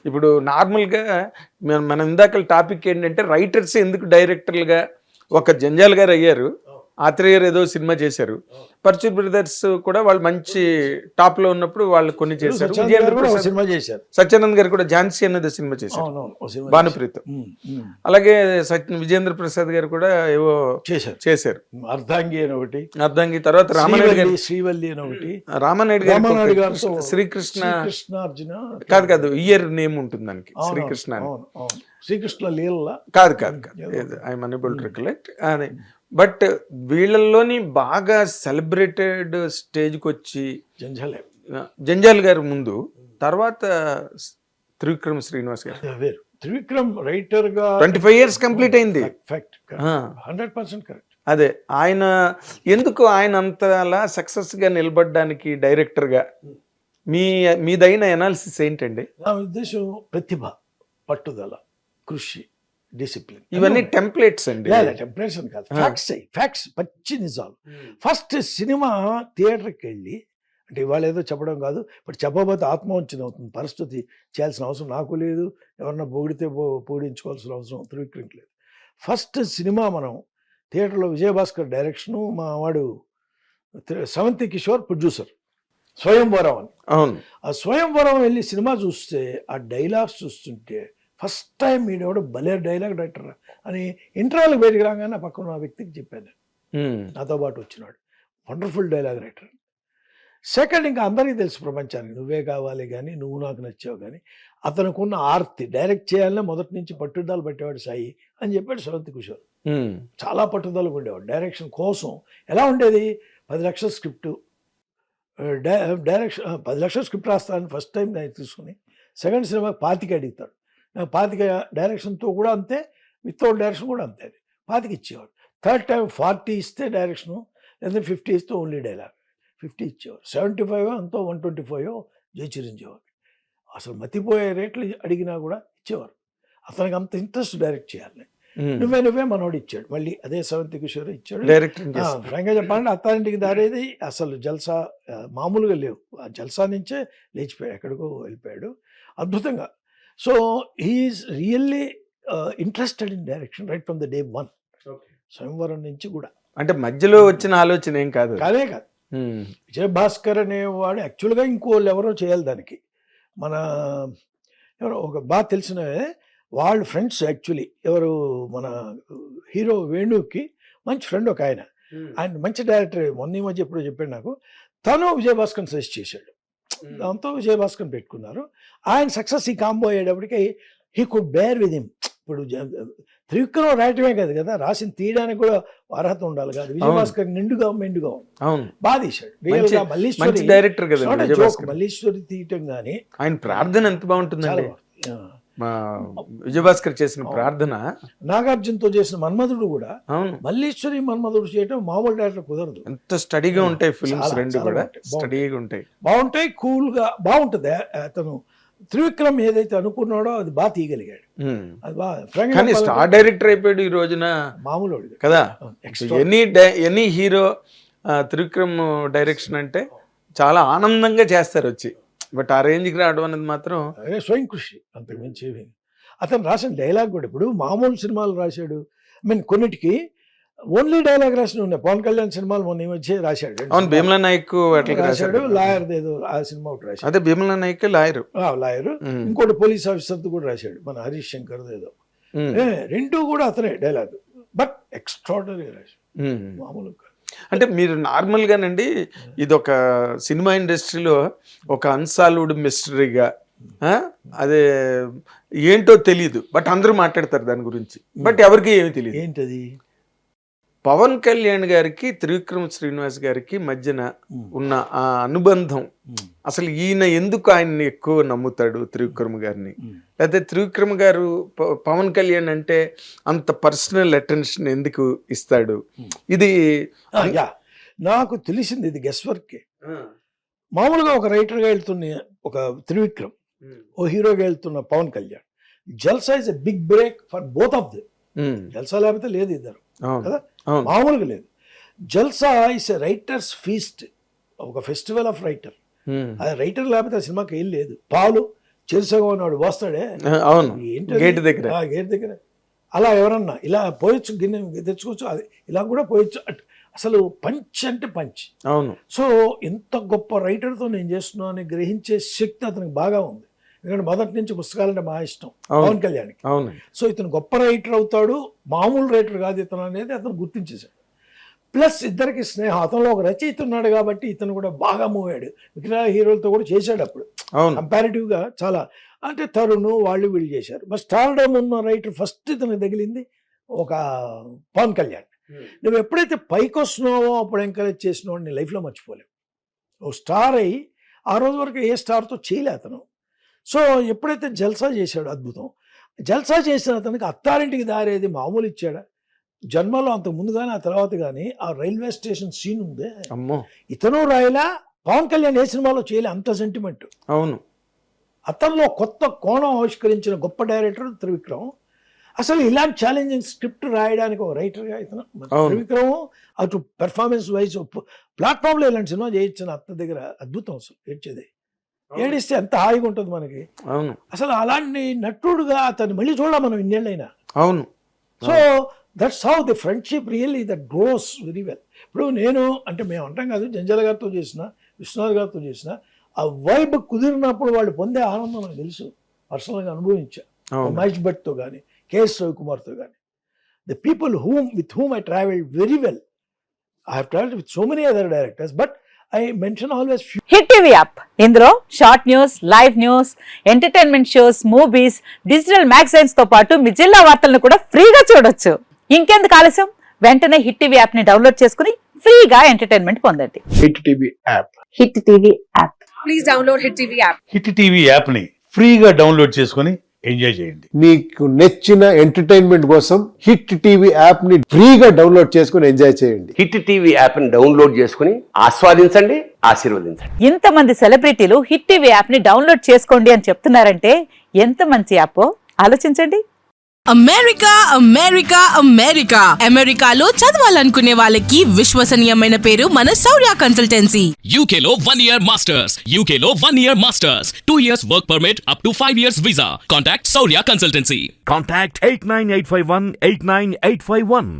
ఇప్పుడు నార్మల్గా మనం ఇందాక టాపిక్ ఏంటంటే రైటర్స్ ఎందుకు డైరెక్టర్లుగా ఒక జంజాల్ గారు అయ్యారు, ఆత్రేయ గారు ఏదో సినిమా చేశారు, పర్చూర్ బ్రదర్స్ కూడా వాళ్ళు మంచి టాప్ లో ఉన్నప్పుడు వాళ్ళు కొన్ని చేశారు, సినిమా చేశారు, సత్యానంద్ గారు కూడా ఝాన్సీ అనేది సినిమా చేశారు భానుప్రీతం, అలాగే విజేంద్ర ప్రసాద్ గారు కూడా ఏవో చేశారు, అర్ధాంగి అని ఒకటి, అర్ధాంగి, తర్వాత రామనాయుడు గారు, శ్రీవల్లి అని ఒకటి, రామనాయుడు గారు శ్రీకృష్ణ అర్జున కాదు ఇయర్ నేమ్ ఉంటుంది దానికి, శ్రీకృష్ణ శ్రీకృష్ణ లీల కాదు ఐఎమ్ అన్ఏబుల్ టు రికలెక్ట్ అది. బట్ వీళ్ళల్లోని బాగా సెలబ్రేటెడ్ స్టేజ్కి వచ్చి జంజాల్ గారు ముందు, తర్వాత త్రివిక్రమ్ శ్రీనివాస్ గారు. త్రివిక్రమ్ రైటర్ గా 25 years కంప్లీట్ అయింది. 100% కరెక్ట్. అదే ఆయన ఎందుకు ఆయన అంతలా సక్సెస్ గా నిలబడడానికి డైరెక్టర్ గా మీదైన ఎనాలిసిస్ ఏంటండి? నా ఉద్దేశం ప్రతిభ, పట్టుదల, కృషి, డిసిప్లిన్, ఇవన్నీ టెంప్లెట్స్ అండి. టెంప్లెట్స్ అని కాదు, ఫ్యాక్ట్స్, పచ్చి నిజాలు. ఫస్ట్ సినిమా థియేటర్కి వెళ్ళి, అంటే ఇవాళ ఏదో చెప్పడం కాదు, బట్ చెప్పబోతే ఆత్మవంచన అవుతుంది, పరిస్థితి చేయాల్సిన అవసరం నాకు లేదు, ఎవరన్నా పొగిడితే పొగిడించుకోవాల్సిన అవసరం త్రివిక్రమ్కి లేదు. ఫస్ట్ సినిమా మనం థియేటర్లో విజయభాస్కర్ డైరెక్షను, మా వాడు సెవంతి కిషోర్ ప్రొడ్యూసర్, స్వయంవరం అని. అవును, ఆ స్వయంవరం వెళ్ళి సినిమా చూస్తే ఆ డైలాగ్స్ చూస్తుంటే ఫస్ట్ టైం వీడెవడు భలే డైలాగ్ డైరెక్టర్ అని ఇంటర్వ్యూలకు బయటికి రాగానే పక్కన ఆ వ్యక్తికి చెప్పాను, నాతో పాటు వచ్చినాడు, వండర్ఫుల్ డైలాగ్ రైటర్. సెకండ్, ఇంకా అందరికీ తెలుసు ప్రపంచానికి, నువ్వే కావాలి కానీ, నువ్వు నాకు నచ్చావు కానీ, అతనుకున్న ఆర్తి, డైరెక్ట్ చేయాలనే మొదటి నుంచి పట్టుదల పెట్టేవాడు సాయి అని చెప్పాడు సెవంతి కిషోర్. చాలా పట్టుదలకు ఉండేవాడు డైరెక్షన్ కోసం. ఎలా ఉండేది, 10 లక్షల స్క్రిప్ట్ డైరెక్షన్, 10 లక్షల స్క్రిప్ట్ రాస్తానని ఫస్ట్ టైం నేను తీసుకుని, సెకండ్ సినిమా 25 అడుగుతాడు, నాకు 25 డైరెక్షన్తో కూడా అంతే, వితౌట్ డైరెక్షన్ కూడా అంతే, అది 25 ఇచ్చేవాడు. థర్డ్ టైం 40 ఇస్తే డైరెక్షను, లేదా 50 ఇస్తే ఓన్లీ డైలాగ్, 50 ఇచ్చేవాడు. 75 అంతో 125 జై చిరంజీవి. అసలు మతిపోయే రేట్లు అడిగినా కూడా ఇచ్చేవారు. అతనికి అంత ఇంట్రెస్ట్ డైరెక్ట్ చేయాలి. నువ్వే మనోడు ఇచ్చాడు, మళ్ళీ అదే సెవంతి కిషోర్ ఇచ్చాడు. ఫ్రాంక్గా చెప్పాలంటే అత్తారింటికి దారేది అసలు జల్సా మామూలుగా లేవు, ఆ జల్సా నుంచే లేచిపోయాడు, ఎక్కడికో వెళ్ళిపోయాడు అద్భుతంగా. So he's really interested in direction right from the day one. Swayamvaram నుంచి కూడా, అంటే మధ్యలో వచ్చిన ఆలోచన ఏం కాదు, కాదే కాదు. విజయభాస్కర్ అనేవాడు యాక్చువల్గా ఇంకోళ్ళు ఎవరో చేయాలి దానికి. మన ఎవరో ఒక బాగా తెలిసిన వాళ్ళ ఫ్రెండ్స్, యాక్చువల్లీ ఎవరు, మన హీరో వేణుకి మంచి ఫ్రెండ్ ఒక ఆయన మంచి డైరెక్టర్, మొన్న ఈ మధ్య ఎప్పుడో చెప్పాడు నాకు, తను విజయభాస్కర్ సజెస్ట్ చేశాడు, దాంతో విజయభాస్కర్ పెట్టుకున్నారు. ఆయన సక్సెస్ ఈ కాంబో అయ్యేటప్పటికి he could bear with him. ఇప్పుడు త్రివిక్రమ్ రాయటమే కాదు కదా, రాసిన తీయడానికి కూడా అర్హత ఉండాలి కాదు. విజయభాస్కర్ నిండుగా మెండుగా బాగా తీశాడు. మల్లీశ్వరి తీయటం కానీ ఆయన ప్రార్థన ఎంత బాగుంటుంది, విజయభాస్కర్ చేసిన ప్రార్థన, నాగార్జునతో చేసిన మన్మధుడు కూడా, మల్లీశ్వరి మన్మధుడు చేయటం మామూలు డైరెక్టర్ కుదరదు. ఎంత స్టడీగా ఉంటాయి ఫిల్మ్స్, రెండు కూడా స్టడీగా ఉంటాయి, బాగుంటాయి, కూల్ గా బాగుంటది. అతను త్రివిక్రమ్ ఏదైతే అనుకున్నాడో అది బాగా తీయగలిగాడు. అది బాగా స్టార్ డైరెక్టర్ అయిపోయాడు ఈ రోజున, మామూలు కదా. ఎనీ హీరో త్రివిక్రమ్ డైరెక్షన్ అంటే చాలా ఆనందంగా చేస్తారు వచ్చి, బట్ ఆ రేంజ్కి రావడం అనేది మాత్రం స్వయం కృషి, అంతకు మించి. అతను రాసిన డైలాగ్ కూడా ఇప్పుడు మామూలు సినిమాలు రాశాడు, కొన్నిటికి ఓన్లీ డైలాగ్ రాసిన ఉన్నాయి. పవన్ కళ్యాణ్ సినిమాలు మొన్న ఈ మధ్య రాశాడు. అవును, భీమలా నాయక్ రాశాడు, లాయర్ ఏదో ఆ సినిమా ఒకటి రాశాడు. అదే భీమలా నాయక్ లాయర్, ఇంకోటి పోలీస్ ఆఫీసర్ కూడా రాశాడు, మన హరీష్ శంకర్ ఏదో. రెండు కూడా అతనే డైలాగ్, బట్ ఎక్స్ట్రాడనరీ రాశాడు, మామూలుగా. అంటే మీరు నార్మల్గానండి, ఇది ఒక సినిమా ఇండస్ట్రీలో ఒక అన్సాల్వ్డ్ మిస్టరీగా, అదే ఏంటో తెలియదు, బట్ అందరూ మాట్లాడతారు దాని గురించి, బట్ ఎవరికి ఏమి తెలియదు. ఏంటది? పవన్ కళ్యాణ్ గారికి త్రివిక్రమ్ శ్రీనివాస్ గారికి మధ్యన ఉన్న ఆ అనుబంధం, అసలు ఈయన ఎందుకు ఆయన్ని ఎక్కువ నమ్ముతాడు త్రివిక్రమ్ గారిని, లేకపోతే త్రివిక్రమ్ గారు పవన్ కళ్యాణ్ అంటే అంత పర్సనల్ అటెన్షన్ ఎందుకు ఇస్తాడు? ఇది నాకు తెలిసింది, ఇది గెస్ వర్కే. మామూలుగా ఒక రైటర్గా వెళ్తున్న ఒక త్రివిక్రమ్, ఓ హీరోగా వెళ్తున్న Pawan Kalyan, Jalsa is a big break for both of them. Jalsa లేకపోతే లేదు ఇద్దరు కదా, మామూలుగా లేదు. Jalsa is a writer's feast, ఒక ఫెస్టివల్ ఆఫ్ రైటర్. అది రైటర్ లేకపోతే ఆ సినిమాకి ఏం లేదు. పాలు చెరుసగం వాడు వస్తాడే అవును ఏంటది? గేట్ దగ్గర గేట్ దగ్గర అలా ఎవరన్నా ఇలా పోయొచ్చు, గిన్నె తెచ్చుకోవచ్చు, అది ఇలా కూడా పోయొచ్చు. అసలు పంచ్ అంటే పంచ్. అవును. సో ఇంత గొప్ప రైటర్తో నేను చేస్తున్నాను అని గ్రహించే శక్తి అతనికి బాగా ఉంది. ఎందుకంటే మొదటి నుంచి పుస్తకాలంటే బాగా ఇష్టం పవన్ కళ్యాణ్కి. అవును. సో ఇతను గొప్ప రైటర్ అవుతాడు, మామూలు రైటర్ కాదు ఇతను అనేది అతను గుర్తించేశాడు. ప్లస్ ఇద్దరికి స్నేహం, అతనిలో ఒక రచయిత ఉన్నాడు కాబట్టి ఇతను కూడా బాగా మూవ్ అయ్యాడు. మిగతా హీరోలతో కూడా చేశాడు అప్పుడు కంపారిటివ్గా చాలా. అంటే తరుణ్ వాళ్ళు వీళ్ళు చేశారు. బట్ స్టార్డమ్ ఉన్న రైటర్ ఫస్ట్ ఇతనికి తగిలింది ఒక పవన్ కళ్యాణ్. నువ్వు ఎప్పుడైతే పైకి వస్తున్నావో అప్పుడు ఎంకరేజ్ చేసినావు నీ లైఫ్లో మర్చిపోలేవు. ఓ స్టార్ అయ్యి ఆ రోజు వరకు ఏ స్టార్తో చేయలే అతను. సో ఎప్పుడైతే జల్సా చేశాడు, అద్భుతం. జల్సా చేసిన అతనికి అత్తారింటికి దారేది మామూలు ఇచ్చాడా? జన్మలో అంత ముందు కానీ ఆ తర్వాత కానీ ఆ రైల్వే స్టేషన్ సీన్ ఉందే, ఇతను రాయలా, పవన్ కళ్యాణ్ ఏ సినిమాలో చేయలే అంత సెంటిమెంట్. అవును. అతనిలో కొత్త కోణం ఆవిష్కరించిన గొప్ప డైరెక్టర్ త్రివిక్రమ్. అసలు ఇలాంటి ఛాలెంజింగ్ స్క్రిప్ట్ రాయడానికి ఒక రైటర్గా ఇతను త్రివిక్రమ్ అటు పెర్ఫార్మెన్స్ వైజ్ ప్లాట్ఫామ్లో ఇలాంటి సినిమా చేయొచ్చు అత్త దగ్గర. అద్భుతం. అసలు ఏడ్చేది, ఏడిస్తే ఎంత హాయిగా ఉంటుంది మనకి. అవును. అసలు అలాంటి నటుడుగా అతన్ని మళ్ళీ చూడాలి మనం ఇన్నేళ్ళైనా. అవును. So that's how the friendship really that gross very well. ఇప్పుడు నేను అంటే మేము అంటాం కాదు, జంజాల గారితో చేసిన, విశ్వనాథ్ గారితో చేసిన, ఆ వైబ్ కుదిరినప్పుడు వాళ్ళు పొందే ఆనందం నాకు తెలుసు, పర్సనల్గా అనుభవించా. మహేష్ భట్తో కానీ, కేఎస్ రవికుమార్తో కానీ, the people with whom I travelled very well. I have travelled with so many other directors, but I mention always hit TV app. ఇందులో short news, live news, entertainment shows, movies, digital magazines తో పాటు మీ జిల్లా వార్తలను కూడా ఫ్రీగా చూడొచ్చు. ఇంకెందుకు ఆలస్యం, వెంటనే హిట్ టీవీ యాప్ ని డౌన్లోడ్ చేసుకుని ఫ్రీగా ఎంటర్టైన్మెంట్ పొందండి. Hit TV app. Hit TV app. Please download hit TV app. Hit TV app ని ఫ్రీగా డౌన్లోడ్ చేసుకుని ఎంజాయ్ చేయండి. మీకు నచ్చిన ఎంటర్టైన్మెంట్ కోసం హిట్ టీవీ యాప్ ని ఫ్రీగా డౌన్లోడ్ చేసుకుని ఎంజాయ్ చేయండి. హిట్ టీవీ యాప్ ని డౌన్లోడ్ చేసుకుని ఆస్వాదించండి, ఆశీర్వదించండి. ఇంతమంది సెలబ్రిటీలు హిట్ టీవీ యాప్ ని డౌన్లోడ్ చేసుకోండి అని చెప్తున్నారంటే ఎంత మంచి యాప్ ఆలోచించండి. అమెరికా అమెరికా అమెరికా అమెరికాలో చదవాలనుకునే వాళ్ళకి విశ్వసనీయమైన పేరు మన శౌర్య కన్సల్టెన్సీ. UK లో 1 year masters, UK లో 1 year masters, 2 years work permit up to 5 years visa. Contact Saurya Consultancy. Contact 89851 89851.